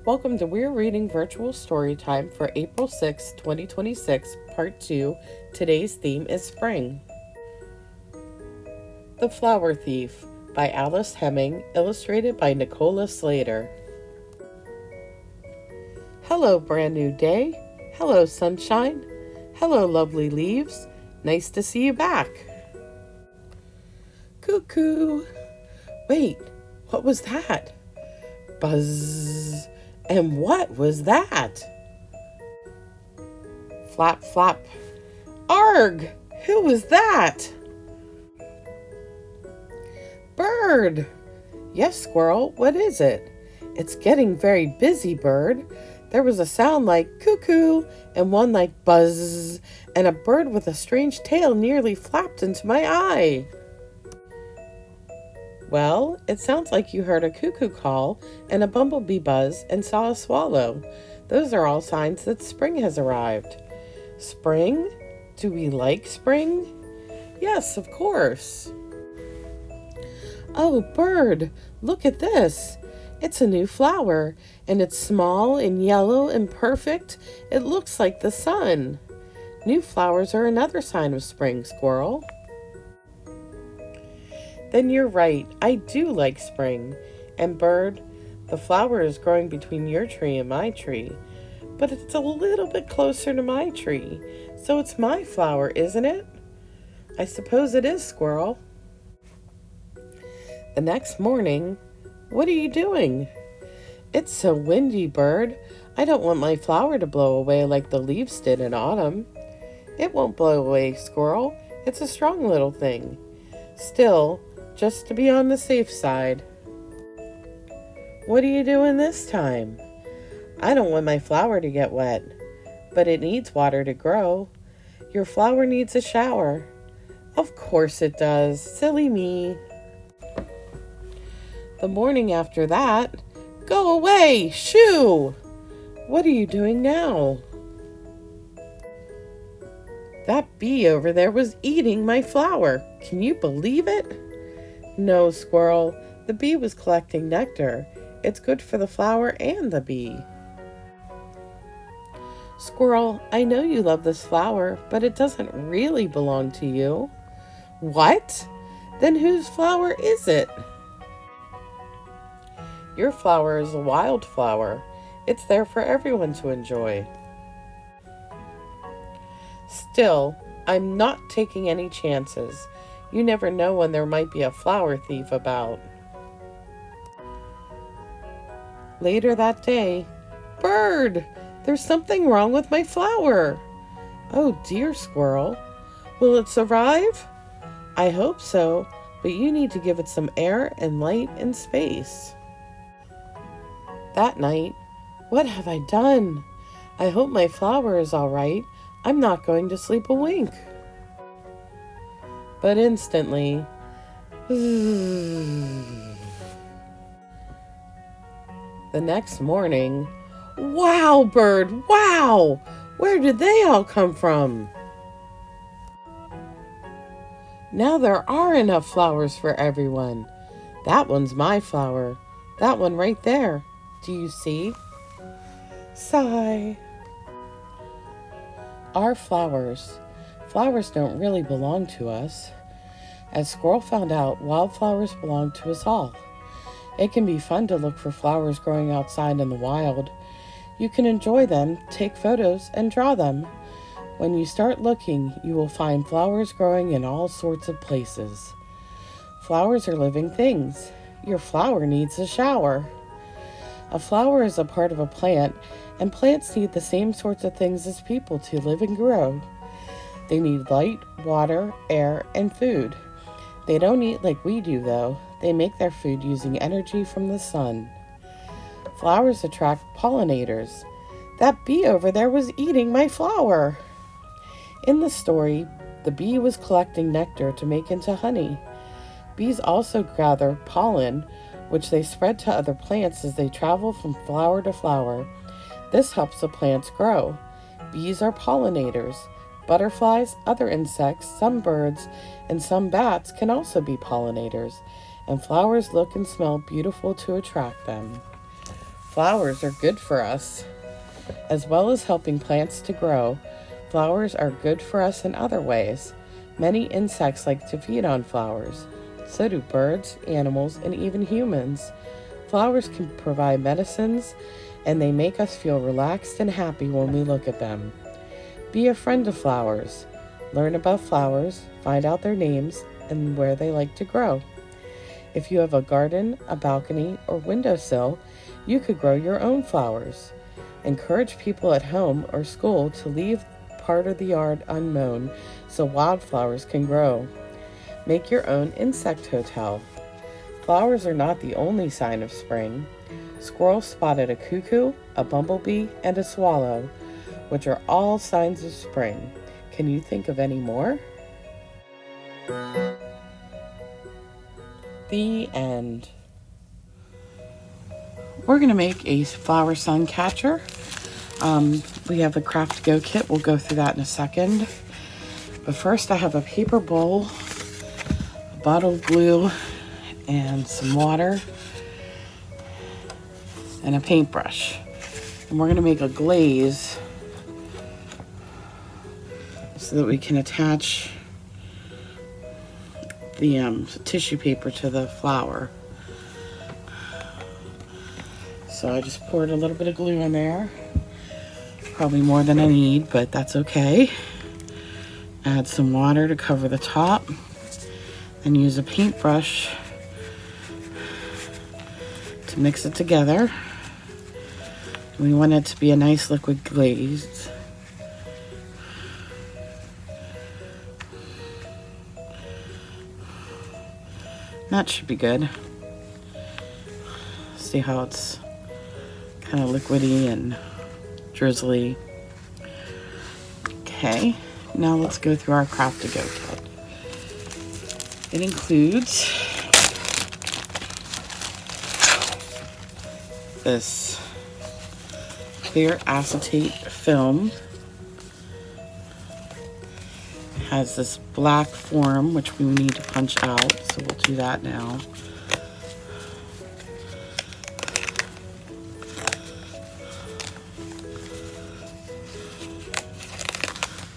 Welcome to Weir Reading Virtual Storytime for April 6, 2026, Part 2. Today's theme is Spring. The Flower Thief by Alice Hemming, illustrated by Nicola Slater. Hello, brand new day. Hello, sunshine. Hello, lovely leaves. Nice to see you back. Cuckoo. Wait, what was that? Buzz. And what was that? Flap, flap. Arg! Who was that? Bird! Yes, squirrel, what is it? It's getting very busy, bird. There was a sound like cuckoo and one like buzz, and a bird with a strange tail nearly flapped into my eye. Well, it sounds like you heard a cuckoo call and a bumblebee buzz and saw a swallow. Those are all signs that spring has arrived. Spring? Do we like spring? Yes, of course. Oh, bird, look at this. It's a new flower, and it's small and yellow and perfect. It looks like the sun. New flowers are another sign of spring, squirrel. Then you're right, I do like spring. And bird, the flower is growing between your tree and my tree, but it's a little bit closer to my tree, so it's my flower, isn't it? I suppose it is, squirrel. The next morning, what are you doing? It's so windy, bird. I don't want my flower to blow away like the leaves did in autumn. It won't blow away, squirrel. It's a strong little thing. Still, just to be on the safe side. What are you doing this time? I don't want my flower to get wet, but it needs water to grow. Your flower needs a shower. Of course it does, silly me. The morning after that, go away, shoo! What are you doing now? That bee over there was eating my flower. Can you believe it? No, squirrel, the bee was collecting nectar. It's good for the flower and the bee. Squirrel, I know you love this flower, but it doesn't really belong to you. What? Then whose flower is it? Your flower is a wildflower. It's there for everyone to enjoy. Still, I'm not taking any chances. You never know when there might be a flower thief about. Later that day, bird, there's something wrong with my flower. Oh dear, squirrel. Will it survive? I hope so, but you need to give it some air and light and space. That night, what have I done? I hope my flower is all right. I'm not going to sleep a wink. But instantly, the next morning, wow, bird, wow! Where did they all come from? Now there are enough flowers for everyone. That one's my flower. That one right there. Do you see? Sigh. Our flowers. Flowers don't really belong to us. As Squirrel found out, wildflowers belong to us all. It can be fun to look for flowers growing outside in the wild. You can enjoy them, take photos, and draw them. When you start looking, you will find flowers growing in all sorts of places. Flowers are living things. Your flower needs a shower. A flower is a part of a plant, and plants need the same sorts of things as people to live and grow. They need light, water, air, and food. They don't eat like we do, though. They make their food using energy from the sun. Flowers attract pollinators. That bee over there was eating my flower. In the story, the bee was collecting nectar to make into honey. Bees also gather pollen, which they spread to other plants as they travel from flower to flower. This helps the plants grow. Bees are pollinators. Butterflies, other insects, some birds, and some bats can also be pollinators, and flowers look and smell beautiful to attract them. Flowers are good for us. As well as helping plants to grow, flowers are good for us in other ways. Many insects like to feed on flowers. So do birds, animals, and even humans. Flowers can provide medicines, and they make us feel relaxed and happy when we look at them. Be a friend of flowers. Learn about flowers, find out their names, and where they like to grow. If you have a garden, a balcony, or windowsill, you could grow your own flowers. Encourage people at home or school to leave part of the yard unmown so wildflowers can grow. Make your own insect hotel. Flowers are not the only sign of spring. Squirrels spotted a cuckoo, a bumblebee, and a swallow, which are all signs of spring. Can you think of any more? The end. We're going to make a flower sun catcher. We have a craft to go kit. We'll go through that in a second. But first I have a paper bowl, a bottle of glue, and some water, and a paintbrush. And we're going to make a glaze so that we can attach the tissue paper to the flower. So I just poured a little bit of glue in there. Probably more than I need, but that's okay. Add some water to cover the top and use a paintbrush to mix it together. We want it to be a nice liquid glaze. That should be good. See how it's kind of liquidy and drizzly. Okay, now let's go through our craft to go kit. It includes this clear acetate film. It has this black form which we need to punch out, so we'll do that now.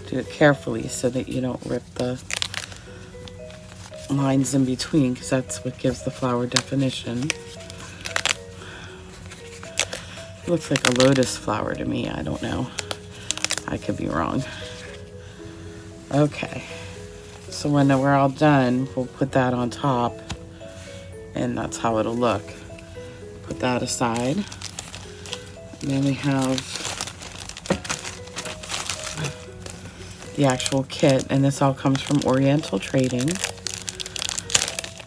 Do it carefully so that you don't rip the lines in between, because that's what gives the flower definition. It looks like a lotus flower to me. I don't know. I could be wrong. Okay. So when we're all done, we'll put that on top, and that's how it'll look. Put that aside. And then we have the actual kit, and this all comes from Oriental Trading.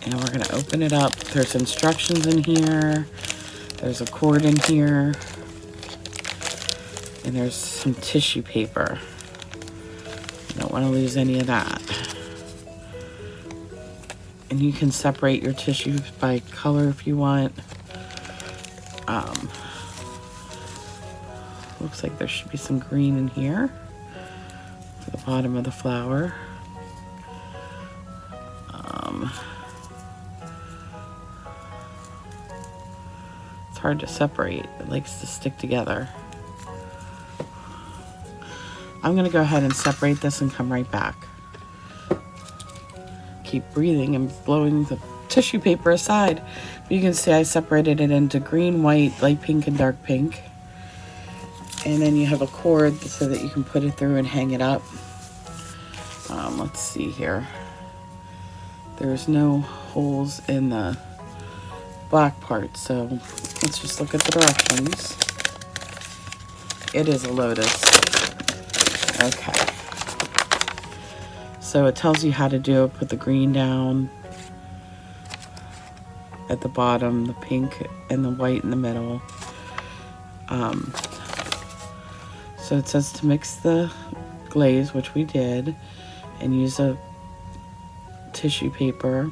And we're going to open it up. There's instructions in here. There's a cord in here. And there's some tissue paper. You don't want to lose any of that. And you can separate your tissues by color if you want. Looks like there should be some green in here for the bottom of the flower. It's hard to separate. It likes to stick together. I'm going to go ahead and separate this and come right back. Keep breathing and blowing the tissue paper aside. You can see I separated it into green, white, light pink, and dark pink. And then you have a cord so that you can put it through and hang it up. Let's see here. There's no holes in the black part, so let's just look at the directions. It is a lotus. Okay. So it tells you how to do it. Put the green down at the bottom, the pink and the white in the middle. So it says to mix the glaze, which we did, and use a tissue paper.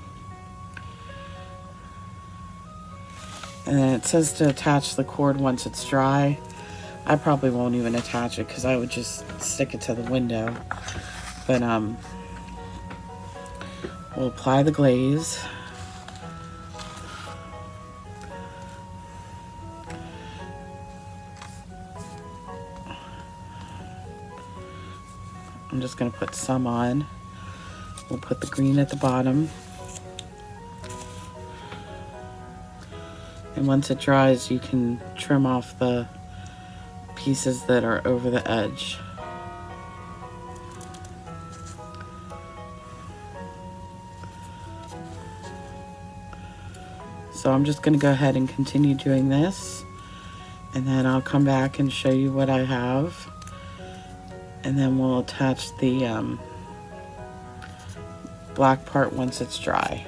And then it says to attach the cord once it's dry. I probably won't even attach it because I would just stick it to the window. But we'll apply the glaze. I'm just going to put some on. We'll put the green at the bottom. And once it dries, you can trim off the pieces that are over the edge. So I'm just going to go ahead and continue doing this, and then I'll come back and show you what I have, and then we'll attach the black part once it's dry.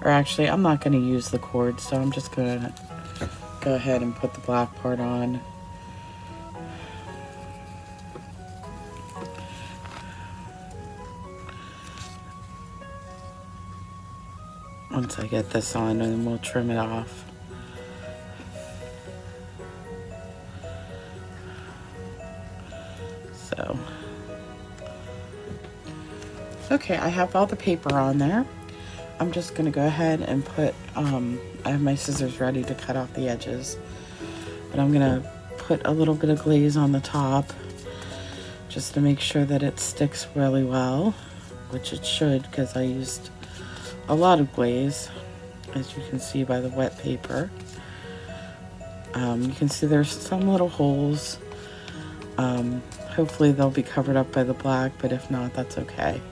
Or actually, I'm not going to use the cord, so I'm just going to go ahead and put the black part on. Once I get this on, and then we'll trim it off. So, okay, I have all the paper on there. I'm just gonna go ahead and put, I have my scissors ready to cut off the edges, but I'm gonna put a little bit of glaze on the top just to make sure that it sticks really well, which it should, because I used a lot of glaze, as you can see by the wet paper. You can see there's some little holes. Hopefully they'll be covered up by the black, but if not, that's okay.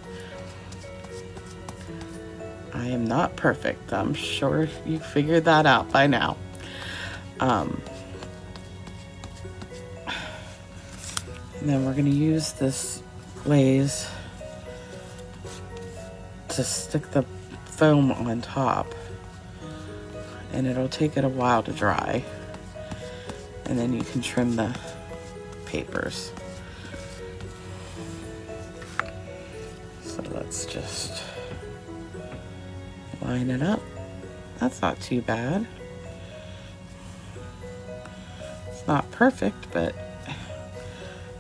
I am not perfect. I'm sure you figured that out by now. And then we're going to use this glaze to stick the foam on top, and it'll take it a while to dry, and then you can trim the papers. So let's just line it up. That's not too bad. It's not perfect, but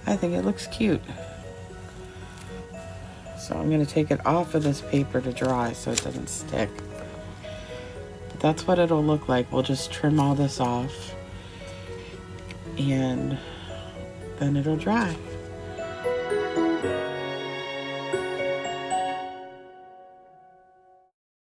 I think it looks cute. So I'm going to take it off of this paper to dry so it doesn't stick. But that's what it'll look like. We'll just trim all this off, and then it'll dry.